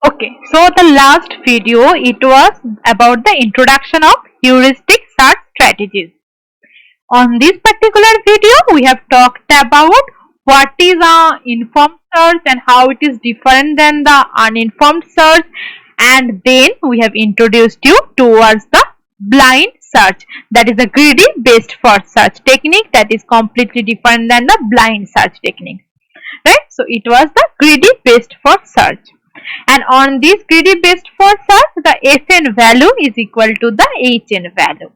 Okay, so the last video it was about the introduction of heuristic search strategies. On this particular video, we have talked about what is a informed search and how it is different than the uninformed search, and then we have introduced you towards the blind search, that is a greedy based first search technique that is completely different than the blind search technique. Right? So it was the greedy based first search. And on this greedy based first search, the Fn value is equal to the Hn value.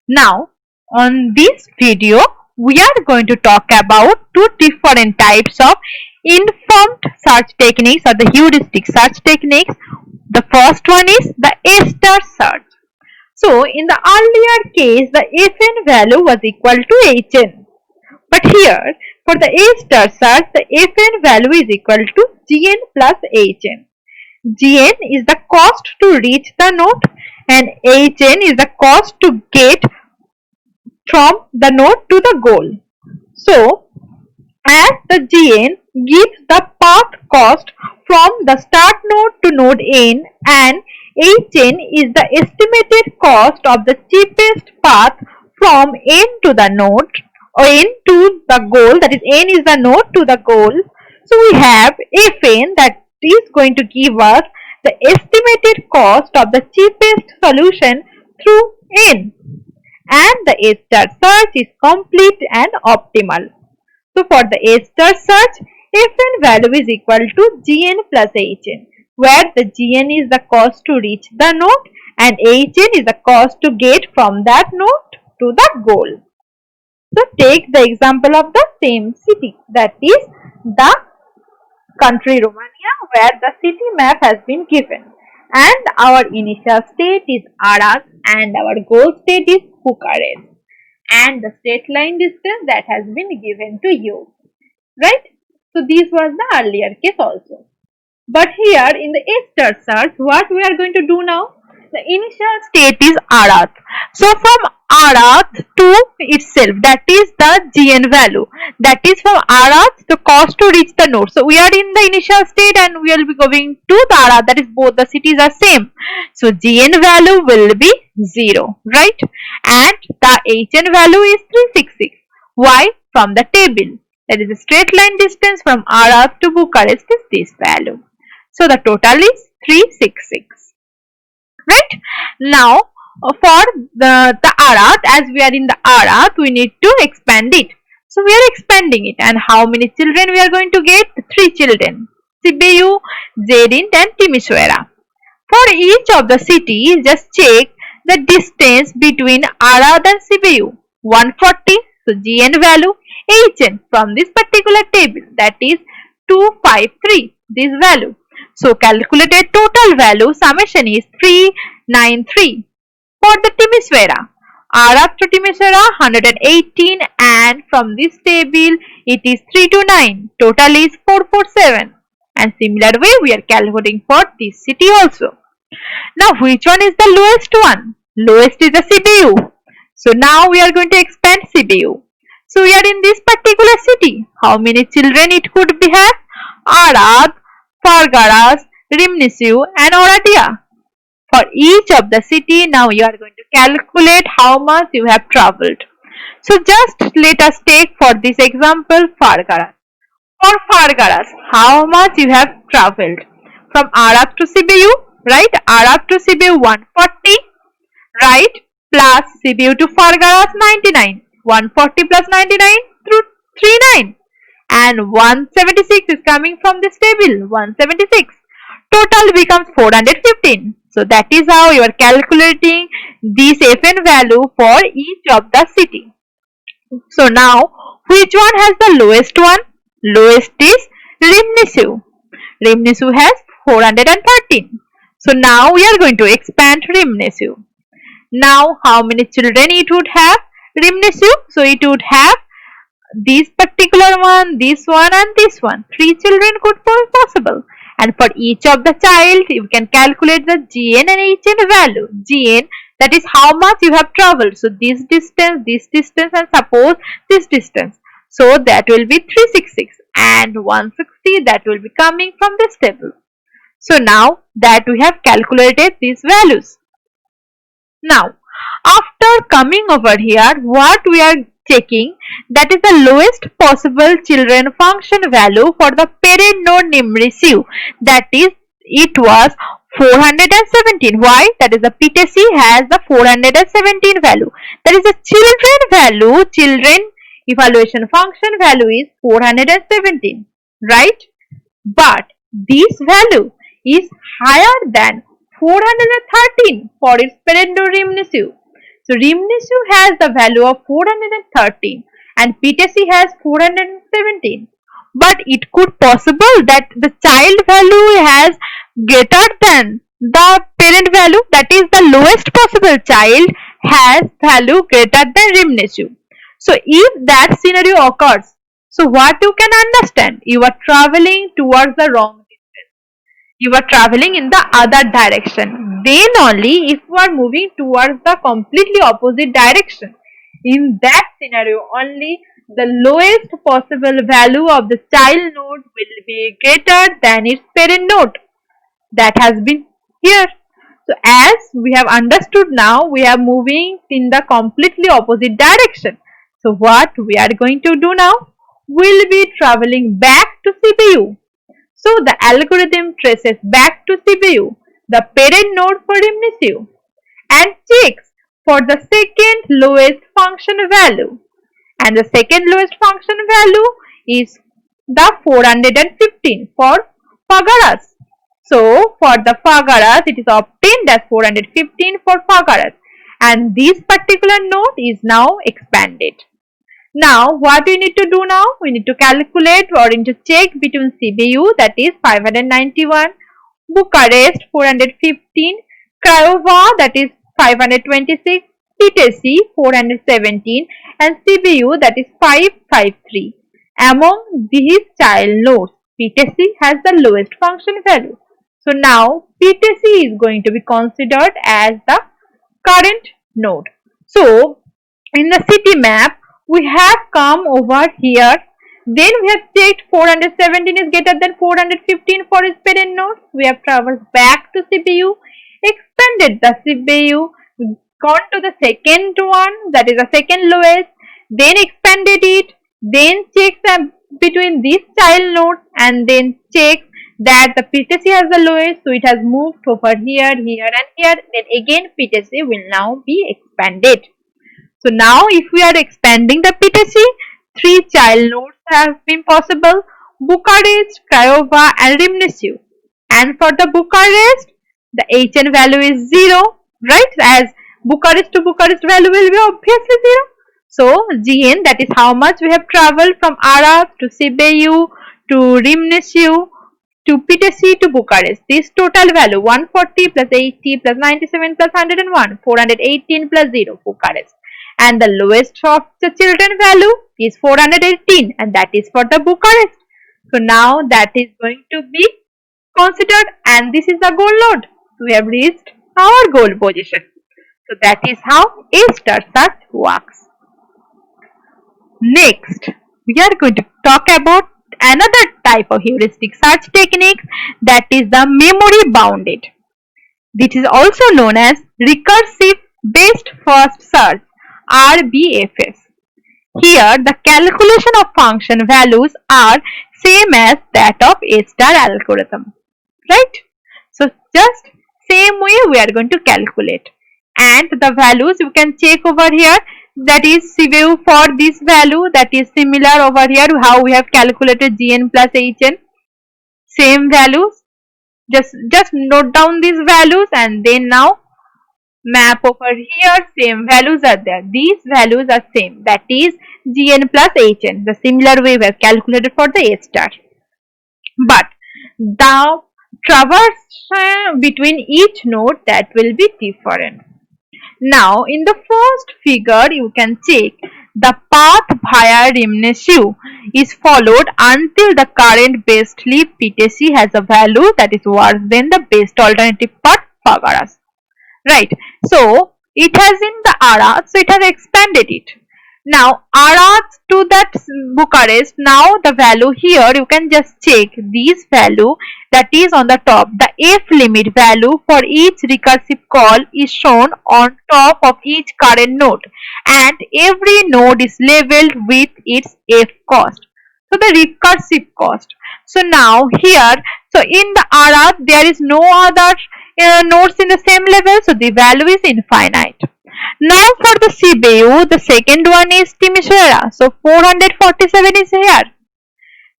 Now, on this video, we are going to talk about two different types of informed search techniques or the heuristic search techniques. The first one is the A-star search. So, in the earlier case, the Fn value was equal to Hn. But here, for the A-star search, the Fn value is equal to Gn plus Hn. Gn is the cost to reach the node and Hn is the cost to get from the node to the goal. So, as the Gn gives the path cost from the start node to node n, and Hn is the estimated cost of the cheapest path from n to the node or n to the goal, that is n is the node to the goal. So we have Fn that is going to give us the estimated cost of the cheapest solution through n, and the A-star search is complete and optimal. So for the A-star search, Fn value is equal to Gn plus Hn, where the Gn is the cost to reach the node and Hn is the cost to get from that node to the goal. So take the example of the same city, that is the country Romania, where the city map has been given and our initial state is Arad and our goal state is Bucharest, and the straight line distance that has been given to you, right? So this was the earlier case also. But here in the A-star search, what we are going to do now? The initial state is Arad. So from Arad to itself, that is the Gn value. That is from Arad, the cost to reach the node. So we are in the initial state and we will be going to the Arad, that is both the cities are same. So Gn value will be 0, right? And the Hn value is 366. Why? From the table. That is the straight line distance from Arad to Bucharest is this value. So the total is 366. Right? Now for the Arad, as we are in the Arad, we need to expand it. So we are expanding it, and how many children we are going to get? 3 children. Sibiu, Zerint and Timisoara. For each of the cities, just check the distance between Arad and Sibiu. 140. So Gn value, Hn from this particular table, that is 253, this value. So calculated total value summation is 393. For the Timisoara, Arad to Timisoara 118, and from this table it is 329. Total is 447. And similar way we are calculating for this city also. Now which one is the lowest one? Lowest is the Sibiu. So now we are going to expand Sibiu. So we are in this particular city. How many children it could be have? Arad, Fargaras, Rimnisiu and Oradea. For each of the city, now you are going to calculate how much you have traveled. So just let us take for this example Fargaras. For Fargaras, how much you have traveled? From Arad to Sibiu, right? Arad to Sibiu 140, right? Plus Sibiu to Fargaras 99. 140 plus 99 through 39. And 176 is coming from this table, 176. Total becomes 415. So that is how you are calculating this Fn value for each of the city. So now, which one has the lowest one? Lowest is Rimnisiu. Rimnisiu has 413. So now we are going to expand Rimnisiu. Now how many children it would have? Rimnisiu. So it would have this particular one, this one and this one. 3 children could be possible. And for each of the child, you can calculate the Gn and Hn value. Gn, that is how much you have traveled. So this distance and suppose this distance. So that will be 366 and 160, that will be coming from this table. So now that we have calculated these values. Now, after coming over here, what we are checking, that is the lowest possible children function value for the parent node name ratio. That is, it was 417. Why? That is the PTC has the 417 value. That is the children value, children evaluation function value is 417, right? But this value is higher than 413 for its parent node Rimnesu. So Rimnesu has the value of 413 and PTC has 417. But it could possible that the child value has greater than the parent value, that is the lowest possible child has value greater than Rimnesu. So if that scenario occurs, so what you can understand, you are traveling towards the wrong distance. You are traveling in the other direction. Then only if you are moving towards the completely opposite direction, in that scenario only the lowest possible value of the child node will be greater than its parent node. That has been here. So as we have understood now, we are moving in the completely opposite direction. So what we are going to do now? We'll be traveling back to CPU. So the algorithm traces back to CPU, the parent node for Rimnesu, and checks for the second lowest function value. And the second lowest function value is the 415 for Phagaras. So for the Phagaras, it is obtained as 415 for Phagaras, and this particular node is now expanded. Now what we need to do now? We need to calculate or need to check between CBU, that is 591, Bucharest 415, Craiova, that is 526, PTC 417 and CBU, that is 553. Among these child nodes, PTC has the lowest function value. So now PTC is going to be considered as the current node. So in the city map, we have come over here. Then we have checked 417 is greater than 415 for its parent node. We have traversed back to CPU, expanded the CPU, gone to the second one, that is the second lowest, then expanded it, then checked between this child node and then checked that the PTC has the lowest, so it has moved over here, here and here. Then again PTC will now be expanded. So now if we are expanding the PTC, 3 child nodes have been possible: Bucharest, Craiova and Rimnesu. And for the Bucharest, the HN value is 0, right? As Bucharest to Bucharest value will be obviously 0. So GN, that is how much we have traveled from Arad to Sibiu to Rimnesu to PTC to Bucharest. This total value 140 plus 80 plus 97 plus 101, 418 plus 0, Bucharest. And the lowest of the children value is 418, and that is for the Bucharest. So now that is going to be considered, and this is the goal node. We have reached our goal position. So that is how A-star search works. Next, we are going to talk about another type of heuristic search techniques, that is the memory bounded. This is also known as recursive based first search, RBFS. Here the calculation of function values are same as that of A-star algorithm, right? So just same way we are going to calculate, and the values you can check over here, that is CBU for this value, that is similar over here how we have calculated GN plus HN, same values. Just note down these values and then now map over here, same values are there. These values are same, that is GN plus HN, the similar way we have calculated for the A-star. But the traverse between each node, that will be different. Now in the first figure you can check the path via Rimnesu is followed until the current best leaf PTC has a value that is worse than the best alternative path Phagaras. Right. So it has in the ARA, so it has expanded it. Now Arad to that Bucharest. Now the value here you can just check this value that is on the top. The F limit value for each recursive call is shown on top of each current node, and every node is labeled with its F cost. So the recursive cost. So now here, so in the Arad there is no other nodes in the same level, so the value is infinite. Now for the CBU, the second one is Timisoara. So 447 is here.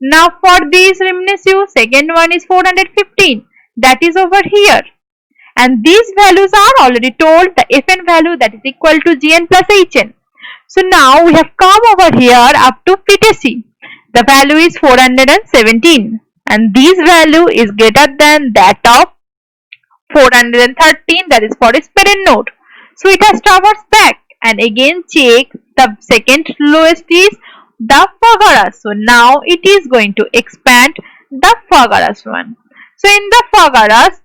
Now for this Rimnesu, second one is 415. That is over here. And these values are already told, the Fn value that is equal to Gn plus Hn. So now we have come over here up to PTC. The value is 417. And this value is greater than that of 413, that is for its parent node. So it has traversed back and again check the second lowest is the Fagaras. So now it is going to expand the Fagaras one. So in the Fagaras,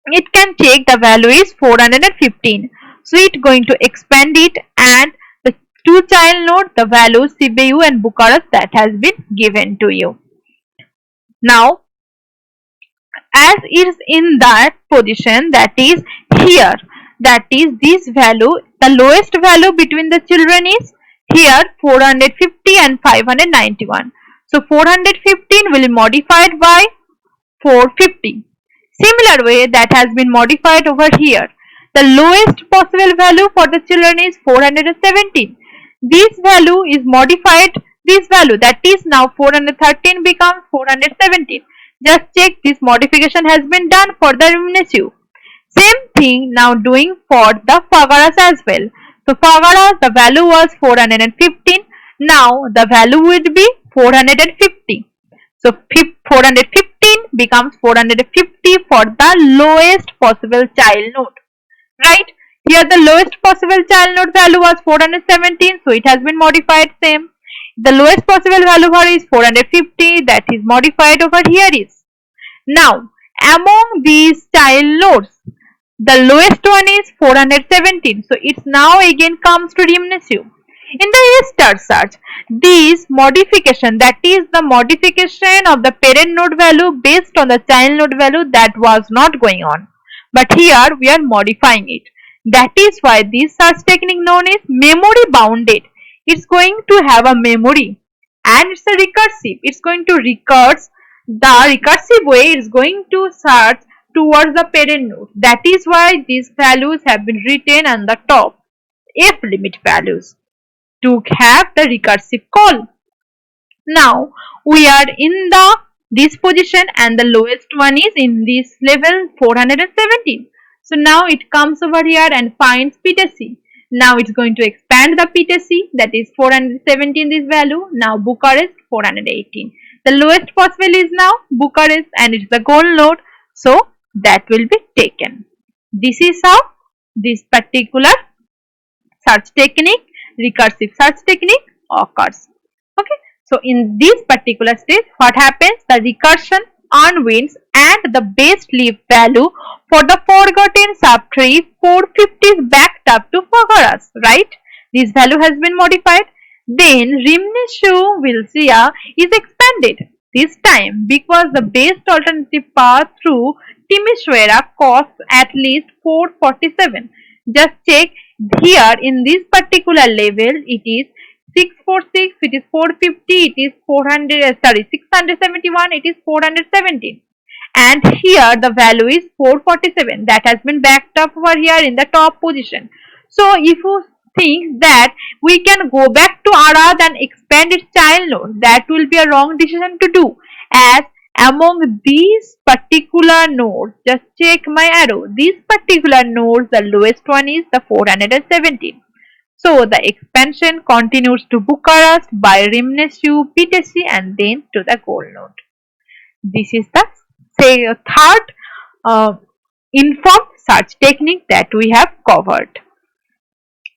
it can check the value is 415. So it going to expand it, and the two child node, the values CBU and Bucharest, that has been given to you. Now as is in that position, that is here, that is this value, the lowest value between the children is here 450 and 591. So 415 will be modified by 450. Similar way that has been modified over here. The lowest possible value for the children is 417. This value is modified, this value that is now 413 becomes 417. Just check this modification has been done for the Rimnesu. Same thing now doing for the Fagaras as well. So Fagaras, the value was 415. Now the value would be 450. So 415 becomes 450 for the lowest possible child node. Right? Here the lowest possible child node value was 417. So it has been modified same. The lowest possible value here is 450, that is modified over here is. Now among these child nodes, the lowest one is 417. So it now again comes to Rimnesu. In the A-star search, this modification, that is the modification of the parent node value based on the child node value, that was not going on. But here we are modifying it. That is why this search technique known is memory bounded. It's going to have a memory and it's a recursive. It's going to recurse. The recursive way is going to search towards the parent node. That is why these values have been written on the top, F limit values, to have the recursive call. Now we are in this position and the lowest one is in this level 417. So now it comes over here and finds PTC. Now it's going to expand the PTC, that is 417 this value. Now Bucharest 418. The lowest possible is now Bucharest and it's the goal node. So that will be taken. This is how this particular search technique, recursive search technique, occurs. Okay. So in this particular stage, what happens? The recursion unwinds and the base leaf value for the forgotten subtree 450 is backed up to Fagaras, right? This value has been modified. Then Rimnesu Vilsia is expanded. This time because the best alternative path through Timisoara costs at least 447. Just check here in this particular level, it is 646, it is 450, it is 671, it is 417. And here the value is 447, that has been backed up over here in the top position. So if you think that we can go back to Arad and expand its child node, that will be a wrong decision to do, as among these particular nodes, just check my arrow, these particular nodes, the lowest one is the 417. So the expansion continues to Bucharest by Rimnesu, PTC and then to the goal node. This is the third informed search technique that we have covered.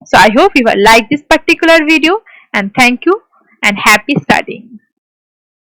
So I hope you will like this particular video, and thank you and happy studying.